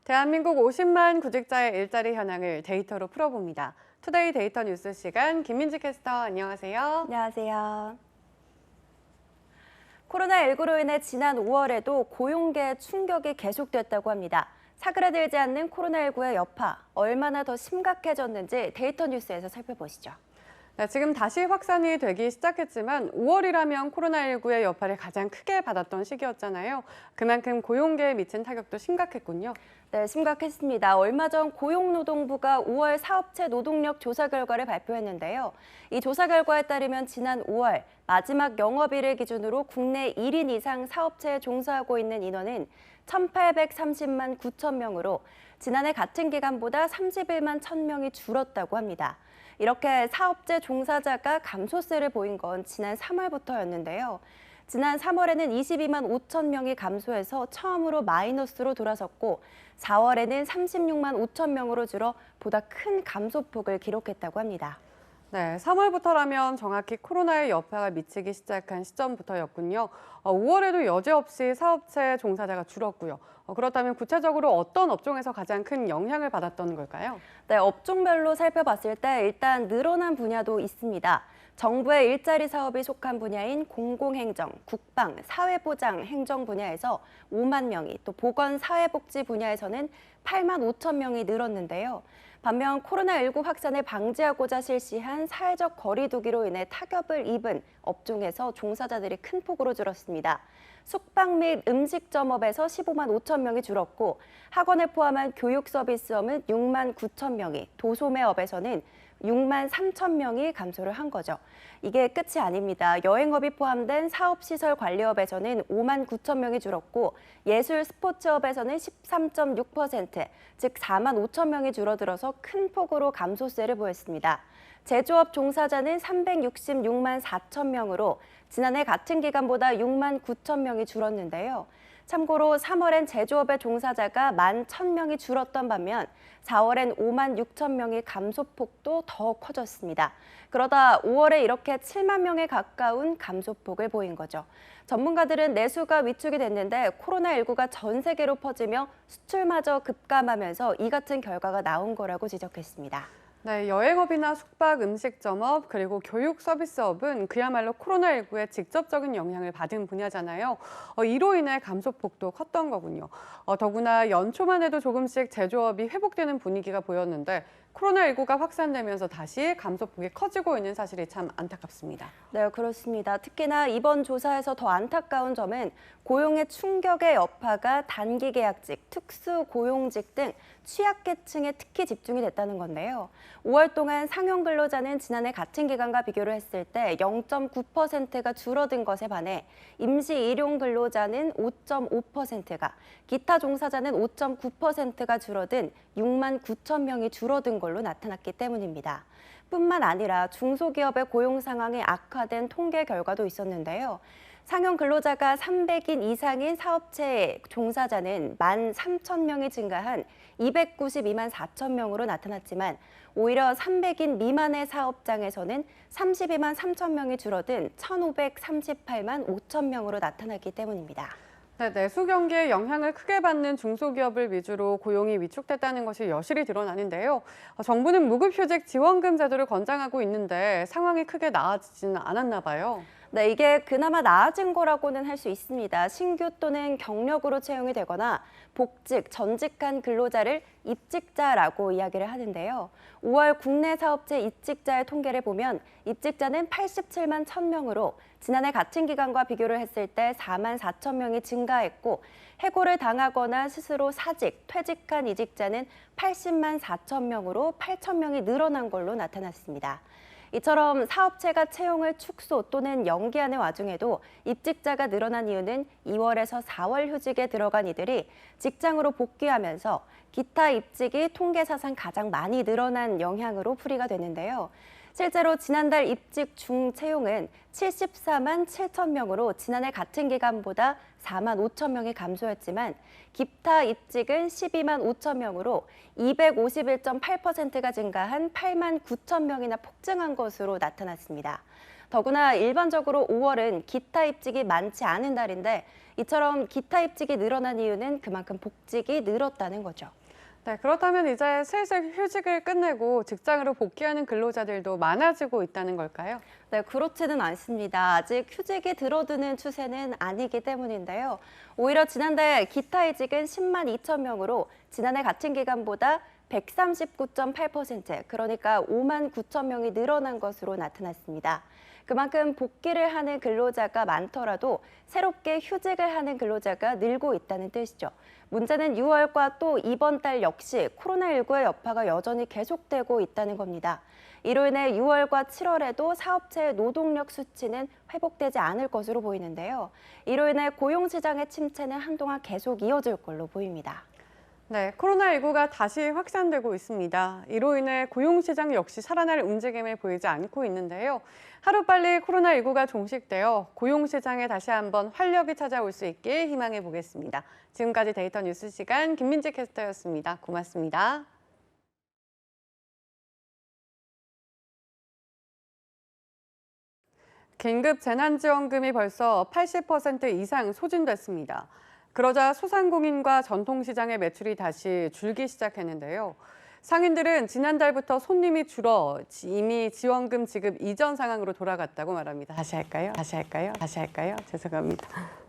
대한민국 50만 구직자의 일자리 현황을 데이터로 풀어봅니다. 투데이 데이터 뉴스 시간 김민지 캐스터 안녕하세요. 안녕하세요. 코로나19로 인해 지난 5월에도 고용계에 충격이 계속됐다고 합니다. 사그라들지 않는 코로나19의 여파, 얼마나 더 심각해졌는지 데이터 뉴스에서 살펴보시죠. 네, 지금 다시 확산이 되기 시작했지만 5월이라면 코로나19의 여파를 가장 크게 받았던 시기였잖아요. 그만큼 고용계에 미친 타격도 심각했군요. 네, 심각했습니다. 얼마 전 고용노동부가 5월 사업체 노동력 조사 결과를 발표했는데요. 이 조사 결과에 따르면 지난 5월 마지막 영업일을 기준으로 국내 1인 이상 사업체에 종사하고 있는 인원은 1,830만 9천 명으로 지난해 같은 기간보다 31만 1,000명이 줄었다고 합니다. 이렇게 사업체 종사자가 감소세를 보인 건 지난 3월부터였는데요. 지난 3월에는 22만 5천 명이 감소해서 처음으로 마이너스로 돌아섰고 4월에는 36만 5천 명으로 줄어 보다 큰 감소폭을 기록했다고 합니다. 네, 3월부터라면 정확히 코로나의 여파가 미치기 시작한 시점부터였군요. 5월에도 여지없이 사업체 종사자가 줄었고요. 그렇다면 구체적으로 어떤 업종에서 가장 큰 영향을 받았던 걸까요? 네, 업종별로 살펴봤을 때 일단 늘어난 분야도 있습니다. 정부의 일자리 사업이 속한 분야인 공공행정, 국방, 사회보장 행정 분야에서 5만 명이, 또 보건사회복지 분야에서는 8만 5천 명이 늘었는데요. 반면 코로나19 확산을 방지하고자 실시한 사회적 거리 두기로 인해 타격을 입은 업종에서 종사자들이 큰 폭으로 줄었습니다. 숙박 및 음식점업에서 15만 5천 명이 줄었고 학원을 포함한 교육 서비스업은 6만 9천 명이, 도소매업에서는 6만 3천 명이 감소를 한 거죠. 이게 끝이 아닙니다. 여행업이 포함된 사업시설 관리업에서는 5만 9천 명이 줄었고 예술 스포츠업에서는 13.6%, 즉 4만 5천 명이 줄어들어서 큰 폭으로 감소세를 보였습니다. 제조업 종사자는 366만 4천 명으로 지난해 같은 기간보다 6만 9천 명이 줄었는데요. 참고로 3월엔 제조업의 종사자가 1만 1,000명이 줄었던 반면 4월엔 5만 6천 명의 감소폭도 더 커졌습니다. 그러다 5월에 이렇게 7만 명에 가까운 감소폭을 보인 거죠. 전문가들은 내수가 위축이 됐는데 코로나19가 전 세계로 퍼지며 수출마저 급감하면서 이 같은 결과가 나온 거라고 지적했습니다. 네, 여행업이나 숙박, 음식점업, 그리고 교육 서비스업은 그야말로 코로나19의 직접적인 영향을 받은 분야잖아요. 이로 인해 감소폭도 컸던 거군요. 더구나 연초만 해도 조금씩 제조업이 회복되는 분위기가 보였는데 코로나19가 확산되면서 다시 감소폭이 커지고 있는 사실이 참 안타깝습니다. 네, 그렇습니다. 특히나 이번 조사에서 더 안타까운 점은 고용의 충격의 여파가 단기 계약직, 특수 고용직 등 취약계층에 특히 집중이 됐다는 건데요. 5월 동안 상용 근로자는 지난해 같은 기간과 비교를 했을 때 0.9%가 줄어든 것에 반해 임시 일용 근로자는 5.5%가, 기타 종사자는 5.9%가 줄어든 6만 9천 명이 줄어든 걸로 나타났기 때문입니다. 뿐만 아니라 중소기업의 고용 상황이 악화된 통계 결과도 있었는데요. 상용 근로자가 300인 이상인 사업체 종사자는 1만 3천 명이 증가한 292만 4천 명으로 나타났지만 오히려 300인 미만의 사업장에서는 32만 3천 명이 줄어든 1,538만 5천 명으로 나타났기 때문입니다. 네, 내수 경기에 영향을 크게 받는 중소기업을 위주로 고용이 위축됐다는 것이 여실히 드러나는데요. 정부는 무급휴직 지원금 제도를 권장하고 있는데 상황이 크게 나아지지는 않았나 봐요. 네, 이게 그나마 나아진 거라고는 할 수 있습니다. 신규 또는 경력으로 채용이 되거나 복직, 전직한 근로자를 입직자라고 이야기를 하는데요. 5월 국내 사업체 입직자의 통계를 보면 입직자는 87만 1,000명으로 지난해 같은 기간과 비교를 했을 때 4만 4천 명이 증가했고 해고를 당하거나 스스로 사직, 퇴직한 이직자는 80만 4천 명으로 8천 명이 늘어난 걸로 나타났습니다. 이처럼 사업체가 채용을 축소 또는 연기하는 와중에도 입직자가 늘어난 이유는 2월에서 4월 휴직에 들어간 이들이 직장으로 복귀하면서 기타 입직이 통계사상 가장 많이 늘어난 영향으로 풀이가 되는데요. 실제로 지난달 입직 중 채용은 74만 7천 명으로 지난해 같은 기간보다 4만 5천 명이 감소했지만 기타 입직은 12만 5천 명으로 251.8%가 증가한 8만 9천 명이나 폭증한 것으로 나타났습니다. 더구나 일반적으로 5월은 기타 입직이 많지 않은 달인데 이처럼 기타 입직이 늘어난 이유는 그만큼 복직이 늘었다는 거죠. 네, 그렇다면 이제 슬슬 휴직을 끝내고 직장으로 복귀하는 근로자들도 많아지고 있다는 걸까요? 네, 그렇지는 않습니다. 아직 휴직이 들어드는 추세는 아니기 때문인데요. 오히려 지난달 기타 이직은 10만 2천 명으로 지난해 같은 기간보다 139.8%, 그러니까 5만 9천 명이 늘어난 것으로 나타났습니다. 그만큼 복귀를 하는 근로자가 많더라도 새롭게 휴직을 하는 근로자가 늘고 있다는 뜻이죠. 문제는 6월과 또 이번 달 역시 코로나19의 여파가 여전히 계속되고 있다는 겁니다. 이로 인해 6월과 7월에도 사업체의 노동력 수치는 회복되지 않을 것으로 보이는데요. 이로 인해 고용시장의 침체는 한동안 계속 이어질 걸로 보입니다. 네, 코로나19가 다시 확산되고 있습니다. 이로 인해 고용시장 역시 살아날 움직임을 보이지 않고 있는데요. 하루빨리 코로나19가 종식되어 고용시장에 다시 한번 활력이 찾아올 수 있길 희망해 보겠습니다. 지금까지 데이터 뉴스 시간 김민지 캐스터였습니다. 고맙습니다. 긴급 재난지원금이 벌써 80% 이상 소진됐습니다. 그러자 소상공인과 전통시장의 매출이 다시 줄기 시작했는데요. 상인들은 지난달부터 손님이 줄어 이미 지원금 지급 이전 상황으로 돌아갔다고 말합니다. 다시 할까요? 죄송합니다.